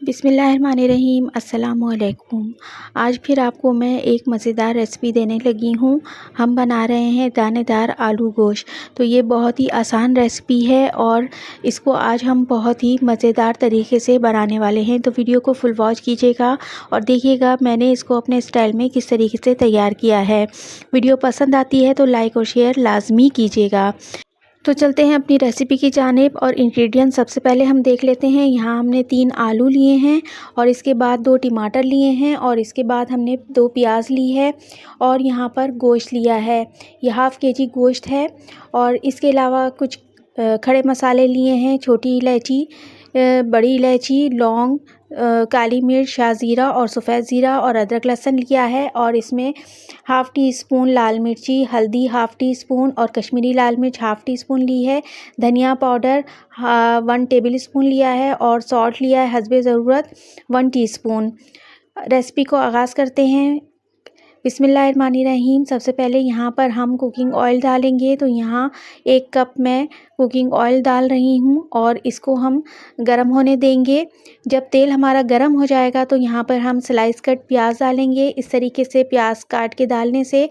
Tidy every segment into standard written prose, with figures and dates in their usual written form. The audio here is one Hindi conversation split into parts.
बिस्मिल्लाहिर्रहमानिर्रहीम अस्सलामुअलैकुम। आज फिर आपको मैं एक मज़ेदार रेसिपी देने लगी हूँ। हम बना रहे हैं दानेदार आलू गोश्त। तो ये बहुत ही आसान रेसिपी है और इसको आज हम बहुत ही मज़ेदार तरीके से बनाने वाले हैं। तो वीडियो को फुल वॉच कीजिएगा और देखिएगा मैंने इसको अपने स्टाइल में किस तरीके से तैयार किया है। वीडियो पसंद आती है तो लाइक और शेयर लाजमी कीजिएगा। तो चलते हैं अपनी रेसिपी की जानिब और इंग्रेडिएंट सबसे पहले हम देख लेते हैं। यहाँ हमने 3 आलू लिए हैं और इसके बाद 2 टमाटर लिए हैं और इसके बाद हमने 2 प्याज ली है और यहाँ पर गोश्त लिया है। ये हाफ़ केजी गोश्त है और इसके अलावा कुछ खड़े मसाले लिए हैं। छोटी इलायची, बड़ी इलायची, लौंग, काली मिर्च, शाज़ीरा और सफ़ेद ज़ीरा और अदरक लहसुन लिया है और इसमें हाफ़ टी स्पून लाल मिर्ची, हल्दी हाफ़ टी स्पून और कश्मीरी लाल मिर्च हाफ़ टी स्पून ली है। धनिया पाउडर 1 टेबल स्पून लिया है और सॉल्ट लिया है हस्बे ज़रूरत 1 टीस्पून। रेसिपी को आगाज़ करते हैं। बिस्मिल्लाहिर्रहमानिर्रहीम। सबसे पहले यहाँ पर हम कुकिंग ऑयल डालेंगे। तो यहाँ 1 कप मैं कुकिंग ऑयल डाल रही हूँ और इसको हम गरम होने देंगे। जब तेल हमारा गरम हो जाएगा तो यहाँ पर हम स्लाइस कट प्याज डालेंगे। इस तरीके से प्याज काट के डालने से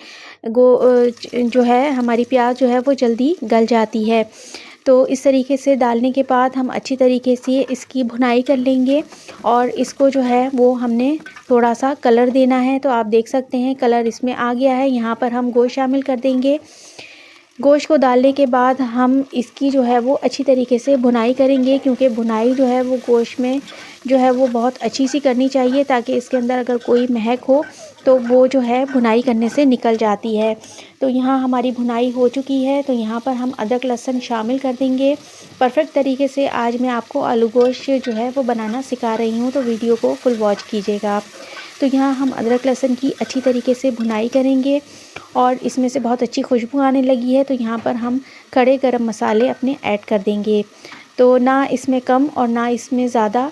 जो है हमारी प्याज जो है वो जल्दी गल जाती है। तो इस तरीके से डालने के बाद हम अच्छी तरीके से इसकी भुनाई कर लेंगे और इसको जो है वो हमने थोड़ा सा कलर देना है। तो आप देख सकते हैं कलर इसमें आ गया है। यहाँ पर हम गोश्त शामिल कर देंगे। गोश्त को डालने के बाद हम इसकी जो है वो अच्छी तरीके से भुनाई करेंगे, क्योंकि भुनाई जो है वो गोश्त में जो है वो बहुत अच्छी सी करनी चाहिए ताकि इसके अंदर अगर कोई महक हो तो वो जो है भुनाई करने से निकल जाती है। तो यहाँ हमारी भुनाई हो चुकी है। तो यहाँ पर हम अदरक लहसुन शामिल कर देंगे। परफेक्ट तरीके से आज मैं आपको आलू गोश्त जो है वो बनाना सिखा रही हूँ, तो वीडियो को फुल वॉच कीजिएगा। तो यहाँ हम अदरक लहसुन की अच्छी तरीके से भुनाई करेंगे और इसमें से बहुत अच्छी खुशबू आने लगी है। तो यहाँ पर हम खड़े गरम मसाले अपने ऐड कर देंगे। तो ना इसमें कम और ना इसमें ज़्यादा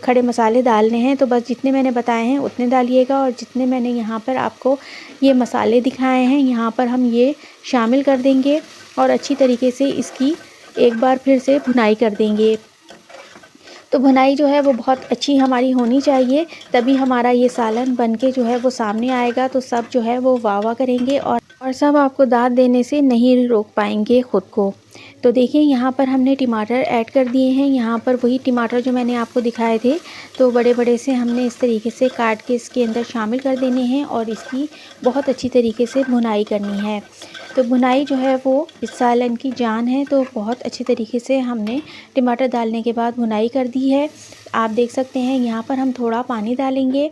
खड़े मसाले डालने हैं। तो बस जितने मैंने बताए हैं उतने डालिएगा और जितने मैंने यहाँ पर आपको ये मसाले दिखाए हैं यहाँ पर हम ये शामिल कर देंगे और अच्छी तरीके से इसकी एक बार फिर से भुनाई कर देंगे। तो भुनाई जो है वो बहुत अच्छी हमारी होनी चाहिए, तभी हमारा ये सालन बनके जो है वो सामने आएगा। तो सब जो है वो वाह वाह करेंगे और सब आपको दाद देने से नहीं रोक पाएंगे ख़ुद को। तो देखिए यहाँ पर हमने टमाटर ऐड कर दिए हैं। यहाँ पर वही टमाटर जो मैंने आपको दिखाए थे, तो बड़े बड़े से हमने इस तरीके से काट के इसके अंदर शामिल कर देने हैं और इसकी बहुत अच्छी तरीके से भुनाई करनी है। तो भुनाई जो है वो इस सालन की जान है। तो बहुत अच्छी तरीके से हमने टमाटर डालने के बाद भुनाई कर दी है। आप देख सकते हैं यहाँ पर हम थोड़ा पानी डालेंगे,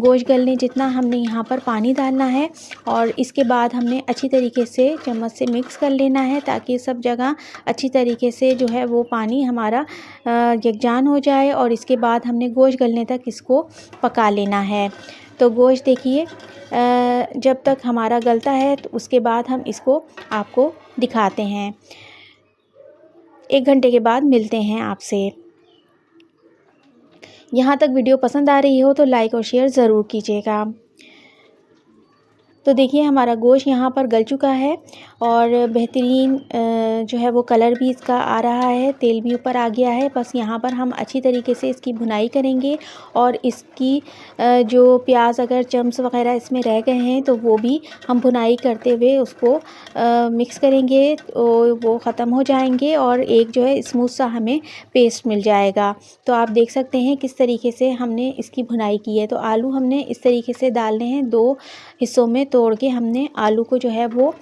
गोश्त गलने जितना हमने यहाँ पर पानी डालना है और इसके बाद हमने अच्छी तरीके से चम्मच से मिक्स कर लेना है ताकि सब जगह अच्छी तरीके से जो है वो पानी हमारा यकजान हो जाए और इसके बाद हमने गोश्त गलने तक इसको पका लेना है। तो गोश्त देखिए जब तक हमारा गलता है तो उसके बाद हम इसको आपको दिखाते हैं। 1 घंटे के बाद मिलते हैं आपसे। यहाँ तक वीडियो पसंद आ रही हो तो लाइक और शेयर ज़रूर कीजिएगा। तो देखिए हमारा गोश्त यहाँ पर गल चुका है और बेहतरीन जो है वो कलर भी इसका आ रहा है, तेल भी ऊपर आ गया है। बस यहाँ पर हम अच्छी तरीके से इसकी भुनाई करेंगे और इसकी जो प्याज अगर चम्स वगैरह इसमें रह गए हैं तो वो भी हम भुनाई करते हुए उसको मिक्स करेंगे तो वो ख़त्म हो जाएंगे और एक जो है स्मूथ सा हमें पेस्ट मिल जाएगा। तो आप देख सकते हैं किस तरीके से हमने इसकी भुनाई की है। तो आलू हमने इस तरीके से डालने हैं, 2 हिस्सों में तोड़ के हमने आलू को जो है वो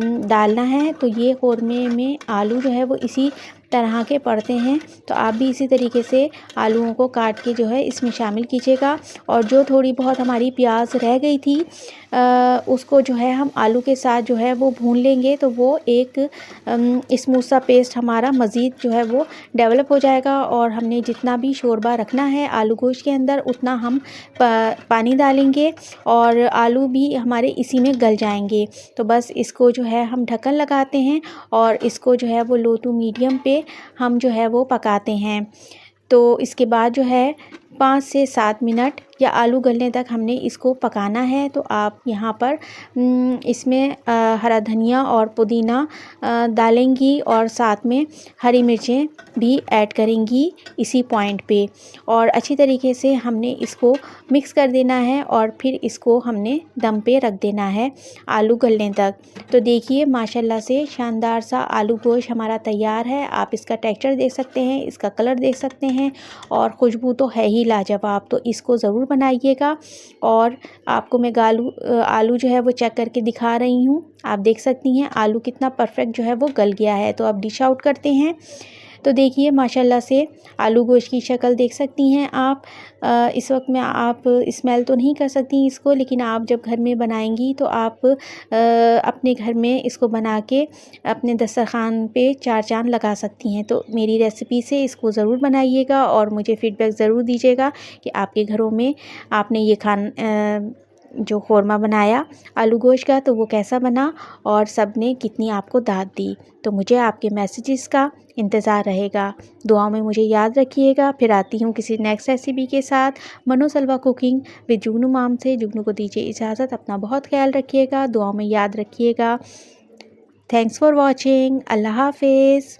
डालना है। तो ये कौरमे में आलू जो है वो इसी तरह के पड़ते हैं। तो आप भी इसी तरीके से आलूओं को काट के जो है इसमें शामिल कीजिएगा और जो थोड़ी बहुत हमारी प्याज रह गई थी उसको जो है हम आलू के साथ जो है वो भून लेंगे। तो वो एक स्मूथ सा पेस्ट हमारा मज़ीद जो है वो डेवलप हो जाएगा और हमने जितना भी शोरबा रखना है आलू गोश्त के अंदर उतना हम पानी डालेंगे और आलू भी हमारे इसी में गल जाएंगे। तो बस इसको जो है हम ढक्कन लगाते हैं और इसको जो है वो लो टू मीडियम पे हम जो है वो पकाते हैं। तो इसके बाद जो है 5 से 7 मिनट या आलू गलने तक हमने इसको पकाना है। तो आप यहाँ पर इसमें हरा धनिया और पुदीना डालेंगी और साथ में हरी मिर्चें भी ऐड करेंगी इसी पॉइंट पे, और अच्छी तरीके से हमने इसको मिक्स कर देना है और फिर इसको हमने दम पे रख देना है आलू गलने तक। तो देखिए माशाल्लाह से शानदार सा आलू गोश्त हमारा तैयार है। आप इसका टेक्सचर देख सकते हैं, इसका कलर देख सकते हैं और खुशबू तो है ही लाजवाब। तो इसको ज़रूर बनाइएगा। और आपको मैं आलू जो है वो चेक करके दिखा रही हूँ। आप देख सकती हैं आलू कितना परफेक्ट जो है वो गल गया है। तो अब डिश आउट करते हैं। तो देखिए माशाल्लाह से आलू गोश्त की शक्ल देख सकती हैं आप। इस वक्त में आप स्मेल तो नहीं कर सकती इसको, लेकिन आप जब घर में बनाएंगी तो आप अपने घर में इसको बना के अपने दस्तरखान पे चार चांद लगा सकती हैं। तो मेरी रेसिपी से इसको ज़रूर बनाइएगा और मुझे फ़ीडबैक ज़रूर दीजिएगा कि आपके घरों में आपने ये जो क़ोरमा बनाया आलू गोश्त का तो वो कैसा बना और सब ने कितनी आपको दाद दी। तो मुझे आपके मैसेजेस का इंतज़ार रहेगा। दुआओं में मुझे याद रखिएगा। फिर आती हूँ किसी नेक्स्ट रेसिपी के साथ मनो सलवा कुकिंग विद जुगनू माम से। जुगनू को दीजिए इजाज़त। अपना बहुत ख्याल रखिएगा, दुआओं में याद रखिएगा। Thanks for watching. अल्लाह हाफिज़।